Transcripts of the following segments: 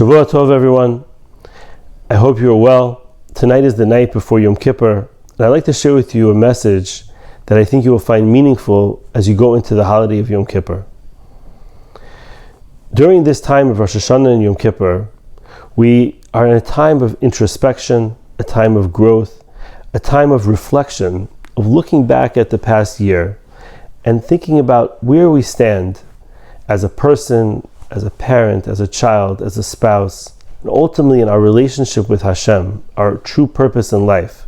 Shavua Tov, everyone. I hope you're well. Tonight is the night before Yom Kippur, and I'd like to share with you a message that I think you will find meaningful as you go into the holiday of Yom Kippur. During this time of Rosh Hashanah and Yom Kippur, we are in a time of introspection, a time of growth, a time of reflection, of looking back at the past year and thinking about where we stand as a person, as a parent, as a child, as a spouse, and ultimately in our relationship with Hashem, our true purpose in life.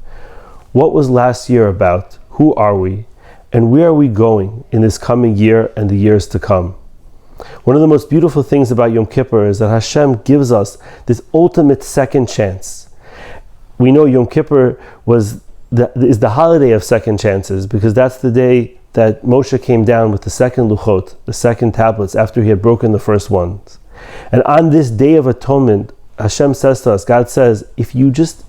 What was last year about? Who are we? And where are we going in this coming year and the years to come? One of the most beautiful things about Yom Kippur is that Hashem gives us this ultimate second chance. We know Yom Kippur is the holiday of second chances because that's the day that Moshe came down with the second luchot, the second tablets, after he had broken the first ones. And on this day of atonement, Hashem says to us, God says, if you just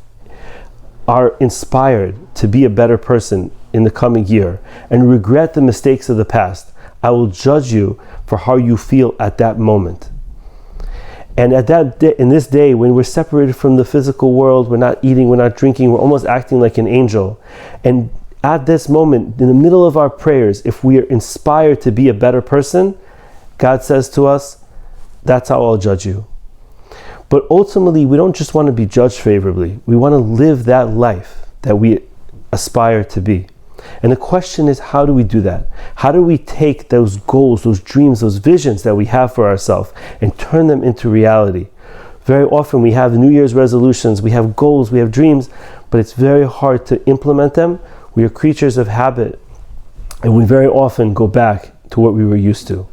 are inspired to be a better person in the coming year and regret the mistakes of the past, I will judge you for how you feel at that moment. And at that day, in this day, when we're separated from the physical world, we're not eating, we're not drinking, we're almost acting like an angel. And at this moment, in the middle of our prayers, if we are inspired to be a better person, God says to us, that's how I'll judge you. But ultimately, we don't just want to be judged favorably. We want to live that life that we aspire to be. And the question is, how do we do that? How do we take those goals, those dreams, those visions that we have for ourselves and turn them into reality? Very often we have New Year's resolutions, we have goals, we have dreams, but it's very hard to implement them. We are creatures of habit, and we very often go back to what we were used to.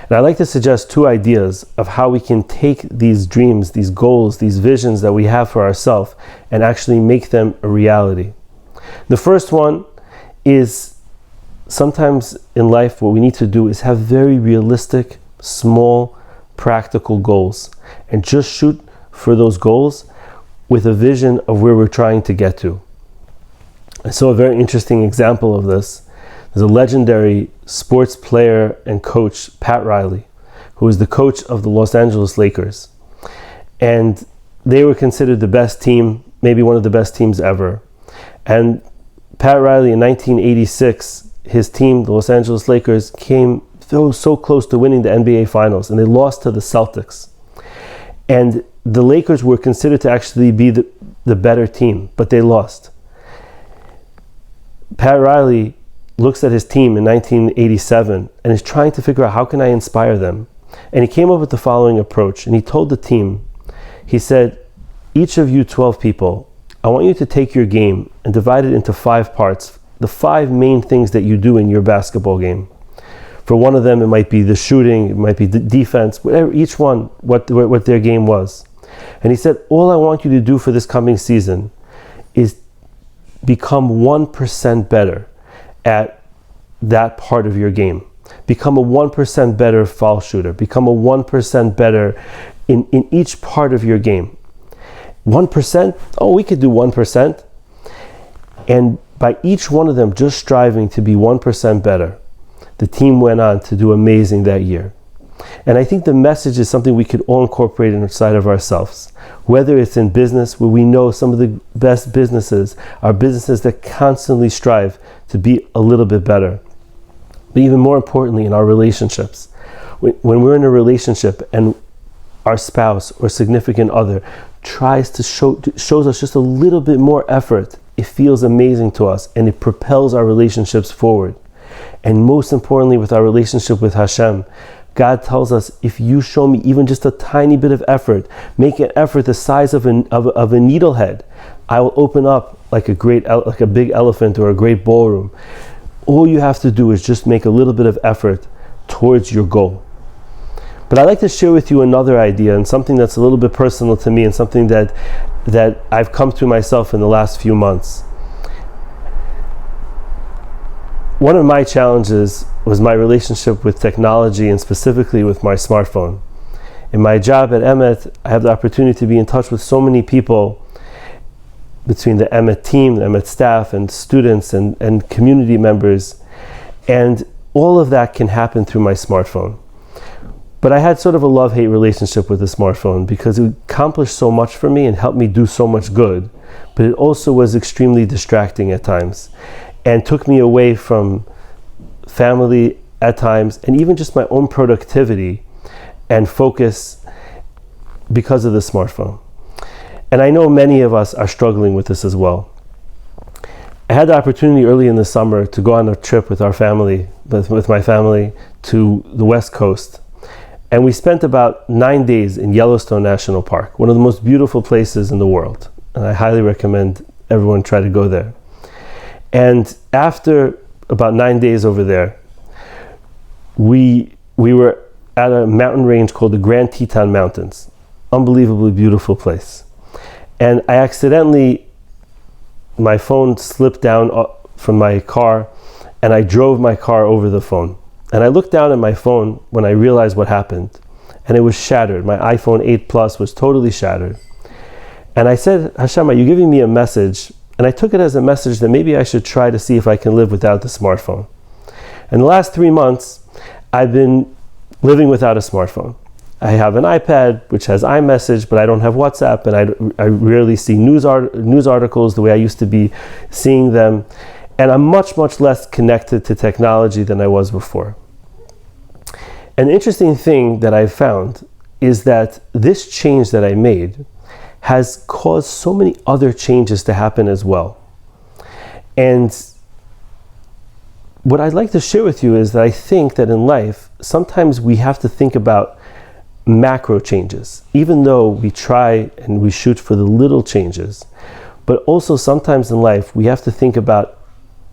And I'd like to suggest two ideas of how we can take these dreams, these goals, these visions that we have for ourselves and actually make them a reality. The first one is, sometimes in life what we need to do is have very realistic, small, practical goals and just shoot for those goals with a vision of where we're trying to get to. I saw a very interesting example of this. There's a legendary sports player and coach, Pat Riley, who is the coach of the Los Angeles Lakers. And they were considered the best team, maybe one of the best teams ever. And Pat Riley in 1986, his team, the Los Angeles Lakers, came so close to winning the NBA Finals, and they lost to the Celtics. And the Lakers were considered to actually be the better team, but they lost. Pat Riley looks at his team in 1987 and is trying to figure out, how can I inspire them? And he came up with the following approach, and he told the team, he said, each of you 12 people, I want you to take your game and divide it into 5 parts, the 5 main things that you do in your basketball game. For one of them, it might be the shooting, it might be the defense, whatever, each one, what their game was. And he said, all I want you to do for this coming season is become 1% better at that part of your game. Become a 1% better foul shooter. Become a 1% better in each part of your game. 1%? Oh, we could do 1%. And by each one of them just striving to be 1% better, the team went on to do amazing that year. And I think the message is something we could all incorporate inside of ourselves. Whether it's in business, where we know some of the best businesses are businesses that constantly strive to be a little bit better. But even more importantly, in our relationships. When we're in a relationship and our spouse or significant other tries to shows us just a little bit more effort, it feels amazing to us and it propels our relationships forward. And most importantly, with our relationship with Hashem, God tells us, if you show me even just a tiny bit of effort, make an effort the size of a needlehead, I will open up like a big elephant or a great ballroom. All you have to do is just make a little bit of effort towards your goal. But I'd like to share with you another idea, and something that's a little bit personal to me, and something that I've come to myself in the last few months. One of my challenges was my relationship with technology, and specifically with my smartphone. In my job at Emet, I have the opportunity to be in touch with so many people between the Emet team, the Emet staff, and students and community members. And all of that can happen through my smartphone. But I had sort of a love-hate relationship with the smartphone because it accomplished so much for me and helped me do so much good. But it also was extremely distracting at times and took me away from family at times and even just my own productivity and focus because of the smartphone. And I know many of us are struggling with this as well. I had the opportunity early in the summer to go on a trip with our family, with my family, to the West Coast. And we spent about 9 days in Yellowstone National Park, one of the most beautiful places in the world. And I highly recommend everyone try to go there. And after about 9 days over there, we were at a mountain range called the Grand Teton Mountains. Unbelievably beautiful place. And I accidentally, my phone slipped down from my car and I drove my car over the phone. And I looked down at my phone when I realized what happened, and it was shattered. My iPhone 8 Plus was totally shattered. And I said, Hashem, are you giving me a message? And I took it as a message that maybe I should try to see if I can live without the smartphone. In the last 3 months, I've been living without a smartphone. I have an iPad, which has iMessage, but I don't have WhatsApp, and I rarely see news articles the way I used to be seeing them. And I'm much, much less connected to technology than I was before. An interesting thing that I've found is that this change that I made has caused so many other changes to happen as well. And what I'd like to share with you is that I think that in life, sometimes we have to think about macro changes, even though we try and we shoot for the little changes. But also sometimes in life, we have to think about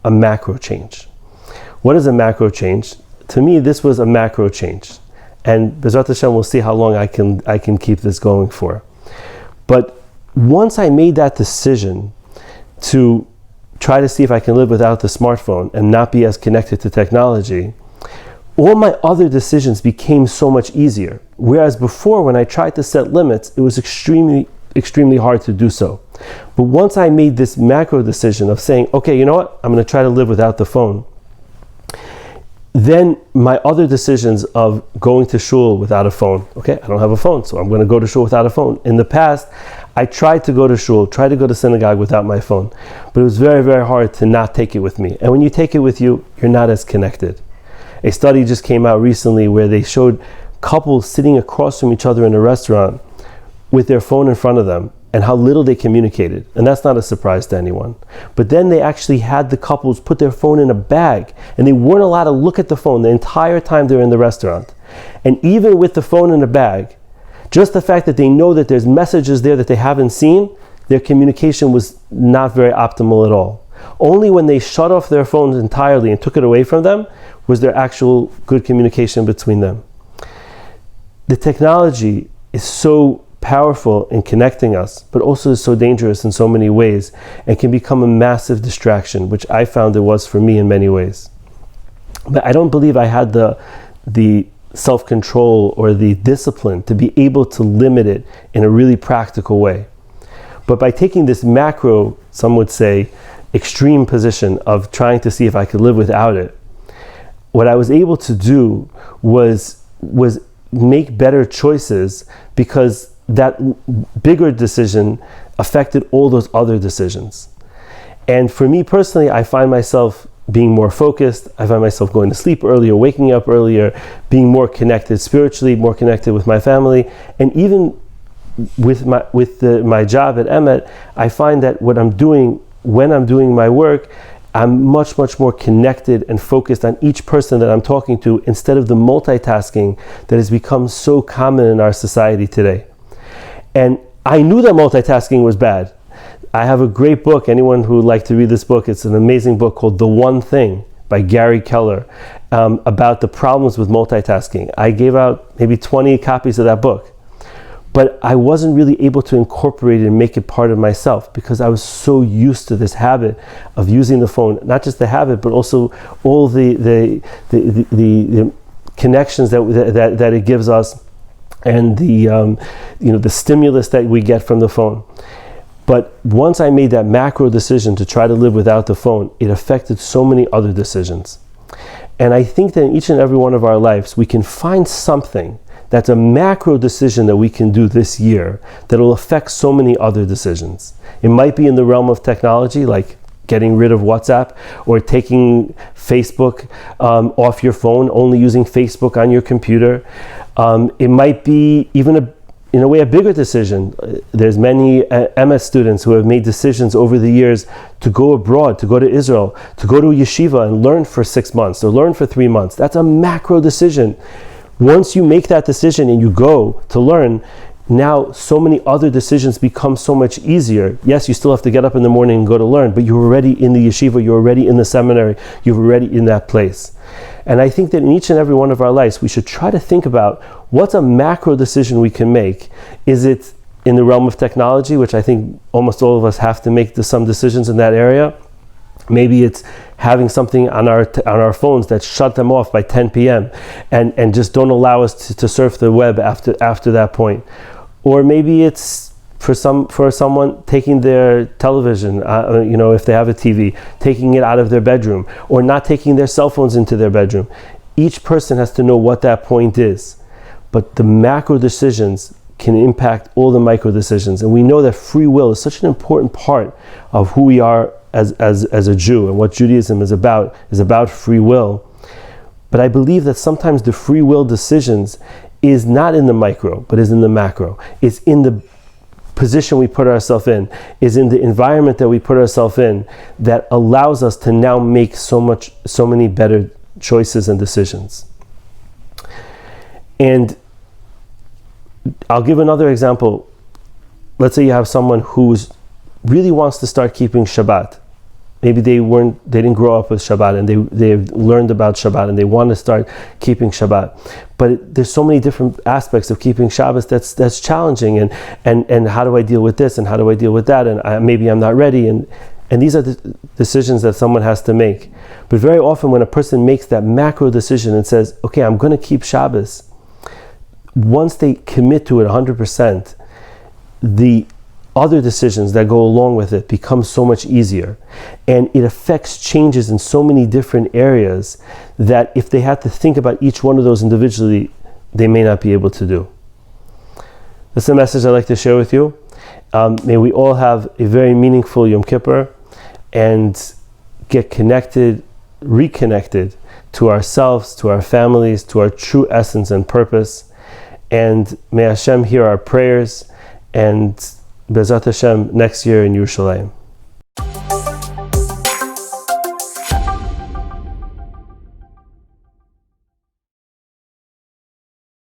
a macro change. What is a macro change? To me, this was a macro change. And B'ezrat Hashem, we'll see how long I can keep this going for. But once I made that decision to try to see if I can live without the smartphone and not be as connected to technology, all my other decisions became so much easier. Whereas before, when I tried to set limits, it was extremely hard to do so. But once I made this macro decision of saying, okay, you know what? I'm going to try to live without the phone. Then my other decisions of going to shul without a phone. Okay, I don't have a phone, so I'm going to go to shul without a phone. In the past, I tried to go to shul, tried to go to synagogue without my phone. But it was very, very hard to not take it with me. And when you take it with you, you're not as connected. A study just came out recently where they showed couples sitting across from each other in a restaurant with their phone in front of them and how little they communicated. And that's not a surprise to anyone. But then they actually had the couples put their phone in a bag and they weren't allowed to look at the phone the entire time they were in the restaurant. And even with the phone in a bag, just the fact that they know that there's messages there that they haven't seen, their communication was not very optimal at all. Only when they shut off their phones entirely and took it away from them was there actual good communication between them. The technology is so powerful in connecting us, but also is so dangerous in so many ways and can become a massive distraction, which I found it was for me in many ways. But I don't believe I had the self-control or the discipline to be able to limit it in a really practical way. But by taking this macro, some would say, extreme position of trying to see if I could live without it, what I was able to do was make better choices because that bigger decision affected all those other decisions. And for me personally, I find myself being more focused. I find myself going to sleep earlier, waking up earlier, being more connected spiritually, more connected with my family, and even with my job at Emet, I find that when I'm doing my work, I'm much, much more connected and focused on each person that I'm talking to instead of the multitasking that has become so common in our society today. And I knew that multitasking was bad. I have a great book. Anyone who would like to read this book, it's an amazing book called The One Thing by Gary Keller about the problems with multitasking. I gave out maybe 20 copies of that book. But I wasn't really able to incorporate it and make it part of myself because I was so used to this habit of using the phone. Not just the habit, but also all the connections that it gives us, and the stimulus that we get from the phone. But once I made that macro decision to try to live without the phone, it affected so many other decisions. And I think that in each and every one of our lives, we can find something That's a macro decision that we can do this year that will affect so many other decisions. It might be in the realm of technology, like getting rid of WhatsApp or taking Facebook off your phone, only using Facebook on your computer. It might be even in a way a bigger decision. There's many MS students who have made decisions over the years to go abroad, to go to Israel, to go to a yeshiva and learn for 6 months or learn for 3 months. That's a macro decision. Once you make that decision and you go to learn, now so many other decisions become so much easier. Yes, you still have to get up in the morning and go to learn, but you're already in the yeshiva, you're already in the seminary, you're already in that place. And I think that in each and every one of our lives, we should try to think about what's a macro decision we can make. Is it in the realm of technology, which I think almost all of us have to make some decisions in that area? Maybe it's having something on our phones that shut them off by 10 p.m. and just don't allow us to surf the web after that point. Or maybe it's for someone taking their television, if they have a TV, taking it out of their bedroom, or not taking their cell phones into their bedroom. Each person has to know what that point is. But the macro decisions can impact all the micro decisions. And we know that free will is such an important part of who we are as a Jew, and what Judaism is about free will. But I believe that sometimes the free will decisions is not in the micro, but is in the macro. It's in the position we put ourselves in, is in the environment that we put ourselves in, that allows us to now make so many better choices and decisions. And I'll give another example. Let's say you have someone who really wants to start keeping Shabbat. Maybe they didn't grow up with Shabbat, and they've learned about Shabbat and they want to start keeping Shabbat. But there's so many different aspects of keeping Shabbos that's challenging, and how do I deal with this, and how do I deal with that, and maybe I'm not ready, and these are the decisions that someone has to make. But very often when a person makes that macro decision and says, okay, I'm going to keep Shabbos, once they commit to it 100%, the other decisions that go along with it become so much easier, and it affects changes in so many different areas that if they had to think about each one of those individually, they may not be able to do. That's the message I'd like to share with you. May we all have a very meaningful Yom Kippur and get reconnected to ourselves, to our families, to our true essence and purpose. And may Hashem hear our prayers, and Bezat Hashem next year in Yerushalayim.